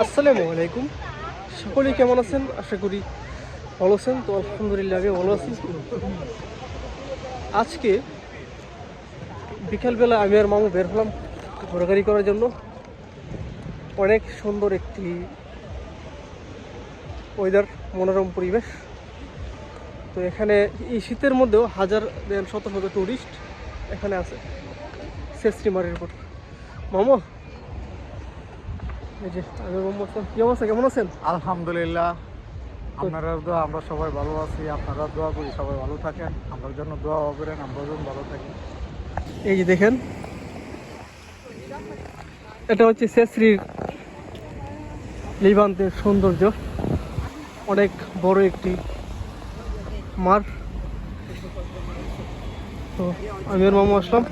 আসসালামু আলাইকুম। সকলেই কেমন আছেন? আশা করি ভালো আছেন। তো আলহামদুলিল্লাহ আমি ভালো আছি। আজকে বিকালবেলা আমি আর মামু বের হলাম ঘোরাঘুরি করার জন্য। অনেক সুন্দর একটি ওয়েদার, মনোরম পরিবেশ। তো এখানে এই শীতের মধ্যেও হাজার শত শত টুরিস্ট এখানে আছে সেস্ট্রিমারের উপর। মামু, এই যে আমি মামু আসলাম। কি অবস্থা, কেমন আছেন? আলহামদুলিল্লাহ, আপনারা দোয়া, আমরা সবাই ভালো আছি। আপনারা দোয়া করি সবাই ভালো থাকেন, আমার জন্য দোয়া করেন, আমরা যেন ভালো থাকি। এই যে দেখেন, এটা হচ্ছে সেস্ট্রির লিভান্তের সৌন্দর্য। অনেক বড় একটি মাঠ। তো আমি আর মামু আসলাম।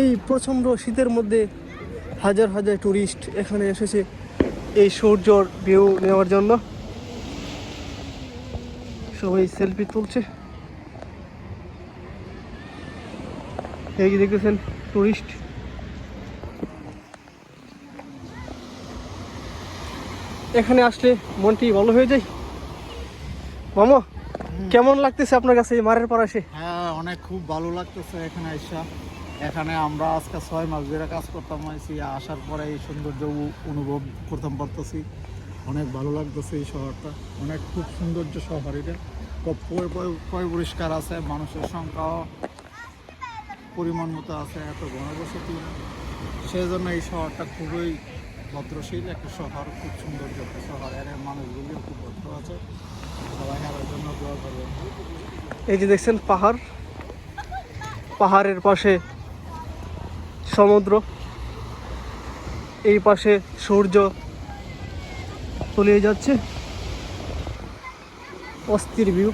এই প্রচণ্ড শীতের মধ্যে হাজার হাজার টুরিস্ট এখানে এসেছে এই সূর্যর ভিউ নেওয়ার জন্য। সবাই সেলফি তুলছে। এই যে দেখতেছেন টুরিস্ট। এখানে আসলে মনটি ভালো হয়ে যায়। মামা, কেমন লাগতেছে আপনার কাছে এই মারের পর এসে? হ্যাঁ, অনেক খুব ভালো লাগতেছে এখানে এসে। এখানে আমরা আজকে 6 মাস ধরে কাজ করতাম, আসার পরে এই সৌন্দর্য অনুভব করতাম পারতেছি। অনেক ভালো লাগতেছে এই শহরটা, অনেক খুব সৌন্দর্য শহর। এটা খুব পরিষ্কার আছে, মানুষের সংখ্যাও পরিমাণ মতো আছে, এত ঘনবসতি। সেই জন্য এই শহরটা খুবই ভদ্রশীল একটা শহর, খুব সৌন্দর্য একটা শহর। এর মানুষগুলিও খুব ভদ্র আছে। সবাই আমার জন্য দোয়া করবেন। এই যে দেখছেন পাহাড়, পাহাড়ের পাশে সমুদ্র, এই পাশে সূর্য তলিয়ে যাচ্ছে। অস্থির ভিউ।